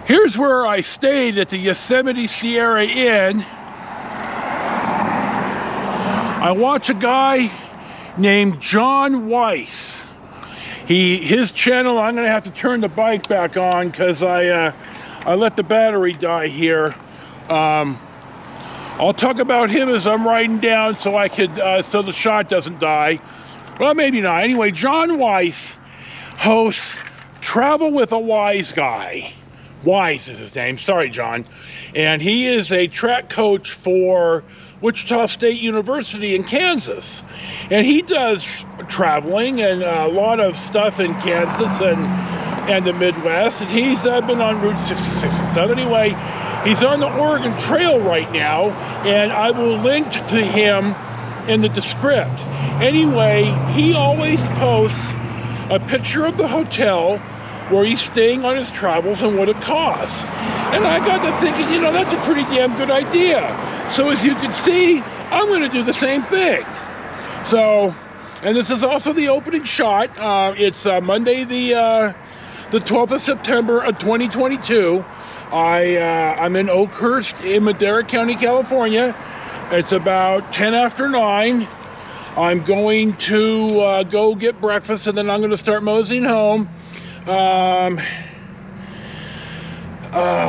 Here's where I stayed at the Yosemite Sierra Inn. I watch a guy named John Weiss. His channel, I'm gonna have to turn the bike back on because I let the battery die here. I'll talk about him as I'm riding down so I could so the shot doesn't die. Well, maybe not. Anyway, John Weiss hosts Travel with a Wise Guy. Wise is his name. Sorry, John. And he is a track coach for Wichita State University in Kansas. And he does traveling and a lot of stuff in Kansas and the Midwest. And he's been on Route 66 and stuff. Anyway, he's on the Oregon Trail right now, and I will link to him in the descript. Anyway, he always posts a picture of the hotel where he's staying on his travels and what it costs. And I got to thinking, you know, that's a pretty damn good idea. So as you can see, I'm going to do the same thing. So, and this is also the opening shot. It's Monday, the 12th of September of 2022. I'm in Oakhurst in Madera County, California. It's about 10 after 9. I'm going to go get breakfast, and then I'm going to start moseying home. Oh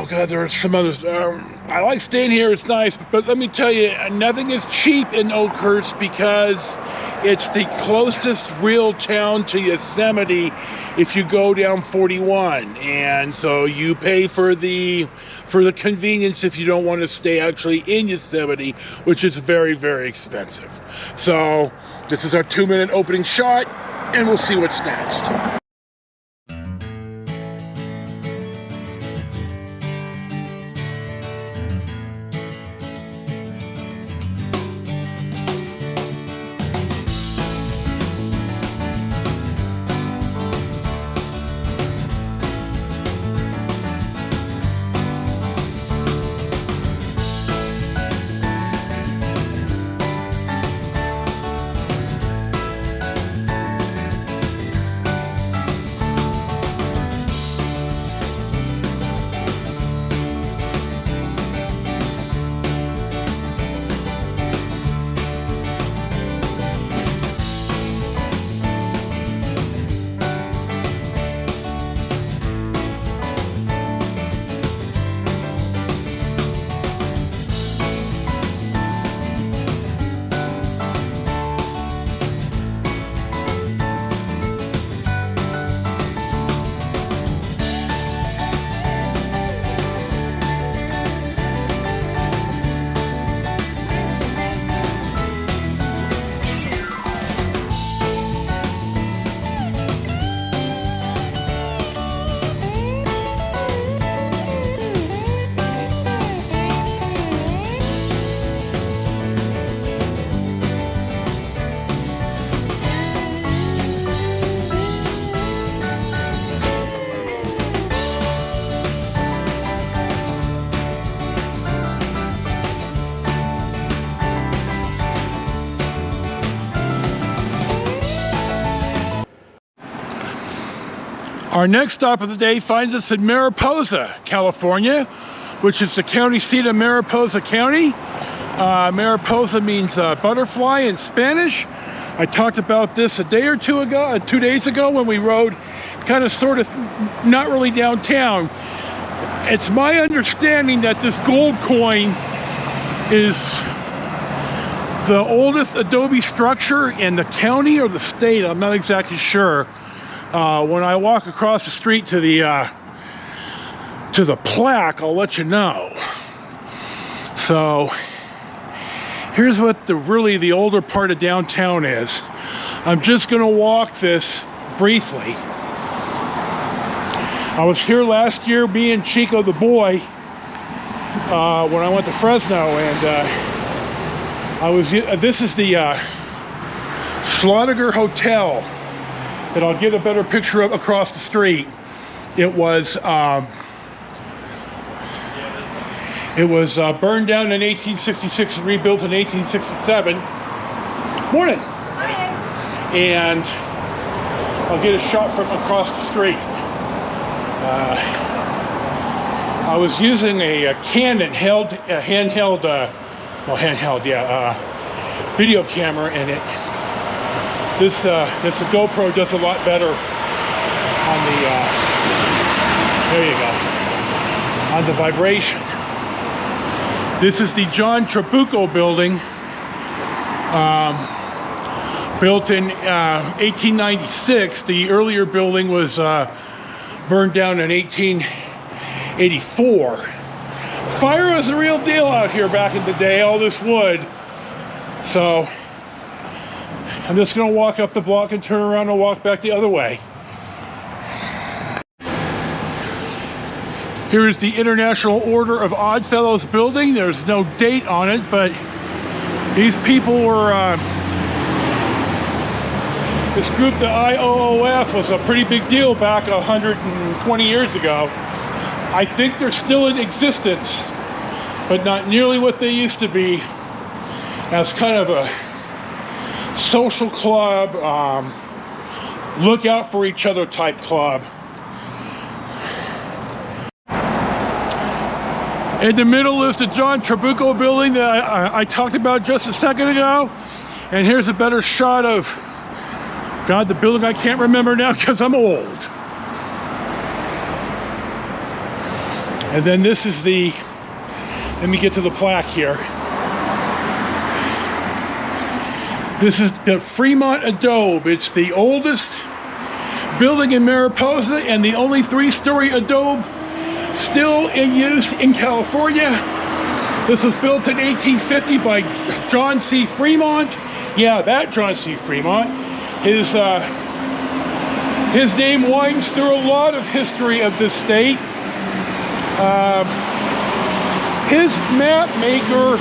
God, there are some others. I like staying here, it's nice, but let me tell you, nothing is cheap in Oakhurst because it's the closest real town to Yosemite if you go down 41, and so you pay for the convenience if you don't want to stay actually in Yosemite, which is very, very expensive. So this is our 2-minute opening shot, and we'll see what's next. Our next stop of the day finds us in Mariposa, California, which is the county seat of Mariposa County. Mariposa means butterfly in Spanish. I talked about this a day or two ago, 2 days ago, when we rode kind of sort of not really downtown. It's my understanding that this gold coin is the oldest adobe structure in the county or the state. I'm not exactly sure. When I walk across the street to the plaque, I'll let you know. So here's what the older part of downtown is. I'm just gonna walk this briefly. I was here last year, me and Chico the boy, when I went to Fresno, and this is the Schlottiger Hotel that I'll get a better picture of across the street. It was burned down in 1866 and rebuilt in 1867. Morning. Hi. And I'll get a shot from across the street. I was using a Canon handheld, video camera, and this GoPro does a lot better on the there you go, on the vibration. This is the John Trabucco building, built in 1896. The earlier building was burned down in 1884. Fire was a real deal out here back in the day, all this wood. So I'm just gonna walk up the block and turn around and walk back the other way. Here is the International Order of Oddfellows building. There's no date on it, but these people were, this group, the IOOF, was a pretty big deal back 120 years ago. I think they're still in existence, but not nearly what they used to be, as kind of a social club, look out for each other type club. In the middle is the John Trabucco building that I talked about just a second ago. And here's a better shot of, God, the building I can't remember now because I'm old. And then this is the, let me get to the plaque here. This is the Fremont Adobe. It's the oldest building in Mariposa and the only 3-story adobe still in use in California. This was built in 1850 by John C. Fremont. Yeah, that John C. Fremont. His name winds through a lot of history of this state. His map maker,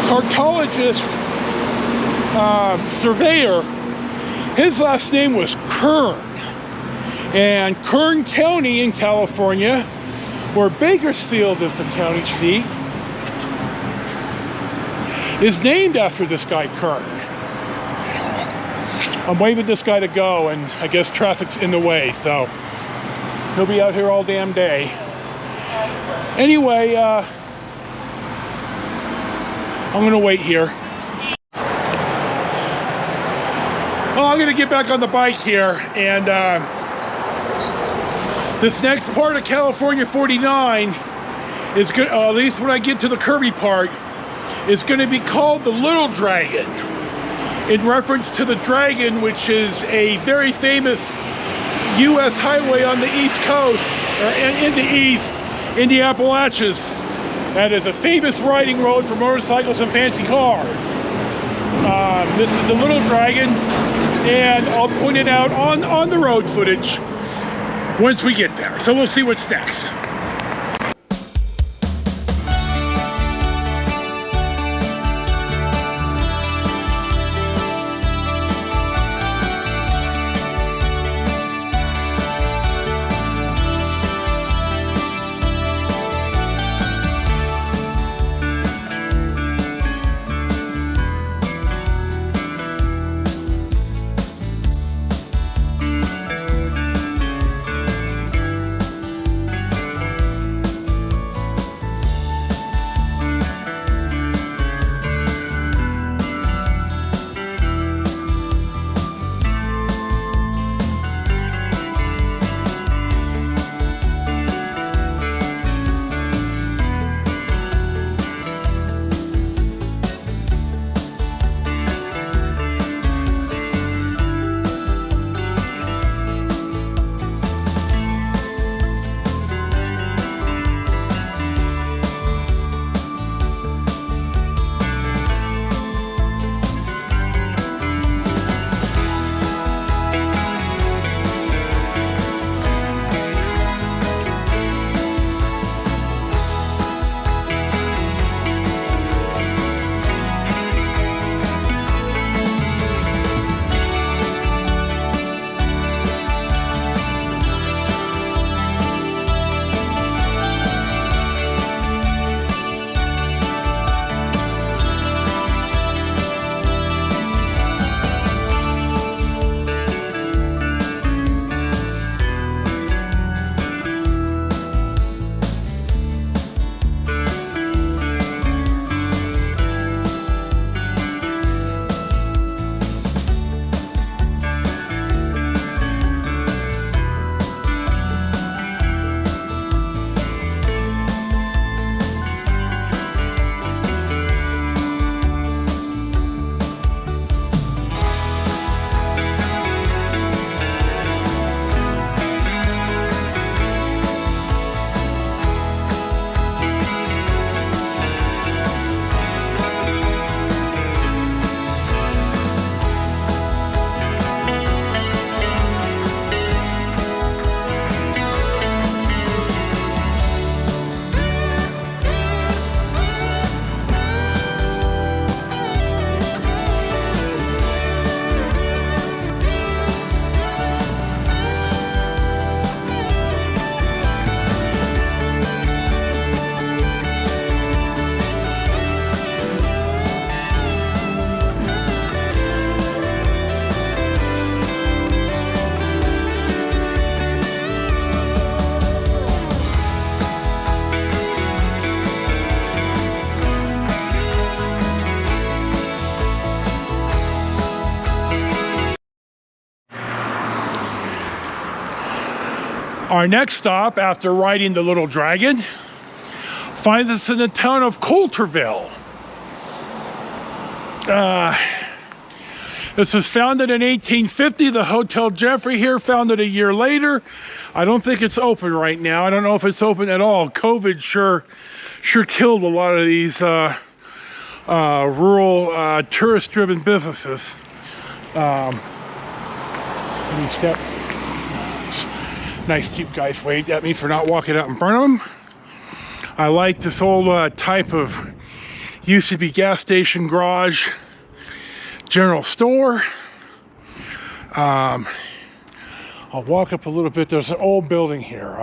cartologist, surveyor, his last name was Kern. And Kern County in California, where Bakersfield is the county seat, is named after this guy Kern. I'm waving this guy to go, and I guess traffic's in the way, so he'll be out here all damn day. Anyway, I'm gonna wait here. Well, I'm gonna get back on the bike here, and this next part of California 49 is good, at least when I get to the curvy part, is going to be called the Little Dragon, in reference to the Dragon, which is a very famous U.S. highway on the East Coast, or in the East, in the Appalachians. That is a famous riding road for motorcycles and fancy cars. This is the Little Dragon, and I'll point it out on the road footage once we get there. So we'll see what's next. Our next stop after riding the Little Dragon finds us in the town of Coulterville. This was founded in 1850. The Hotel Jeffrey here, founded a year later. I don't think it's open right now. I don't know if it's open at all. COVID sure killed a lot of these rural tourist-driven businesses. Nice Jeep guys waved at me for not walking out in front of them. I like this old type of, used to be gas station, garage, general store. I'll walk up a little bit. There's an old building here.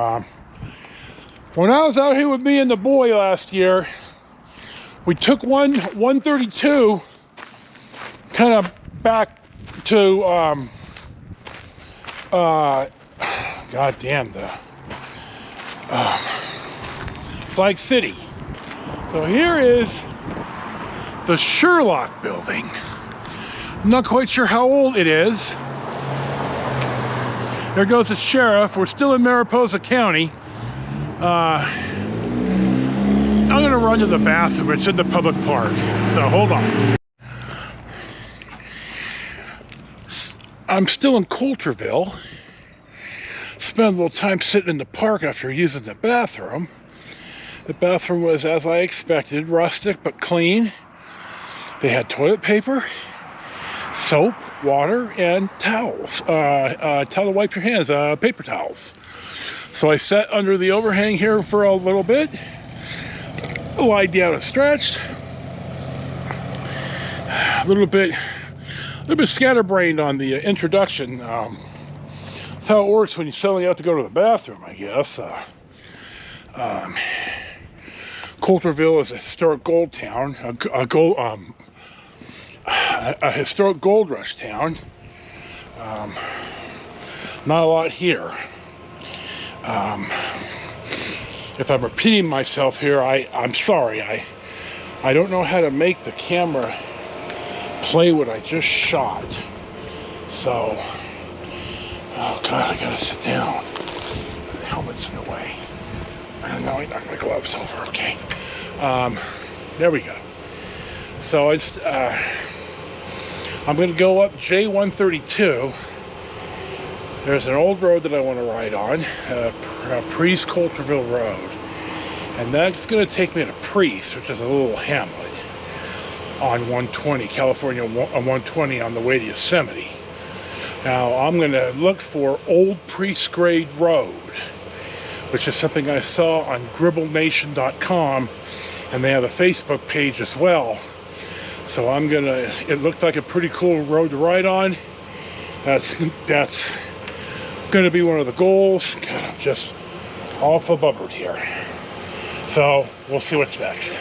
When I was out here with me and the boy last year, we took 132 kind of back to God damn, the Flag City. So here is the Sherlock building. I'm not quite sure how old it is. There goes the sheriff. We're still in Mariposa County. I'm gonna run to the bathroom. It's in the public park, so hold on. I'm still in Coulterville. Spent a little time sitting in the park after using the bathroom. The bathroom was, as I expected, rustic but clean. They had toilet paper, soap, water, and towels. Towel to wipe your hands, paper towels. So I sat under the overhang here for a little bit, lied down and stretched. A little bit scatterbrained on the introduction. That's how it works when you suddenly have to go to the bathroom, I guess. Coulterville is a historic gold town, a historic gold rush town. Not a lot here. If I'm repeating myself here, I'm sorry. I don't know how to make the camera play what I just shot. So, oh God, I gotta sit down. The helmet's in the way. I knock my gloves over, okay. There we go. So I'm gonna go up J132. There's an old road that I want to ride on, Priest Coulterville Road. And that's gonna take me to Priest, which is a little hamlet on 120, California 120 on the way to Yosemite. Now I'm gonna look for Old Priest Grade Road, which is something I saw on GribbleNation.com, and they have a Facebook page as well. So it looked like a pretty cool road to ride on. That's gonna be one of the goals. God, I'm just all flubbered here. So we'll see what's next.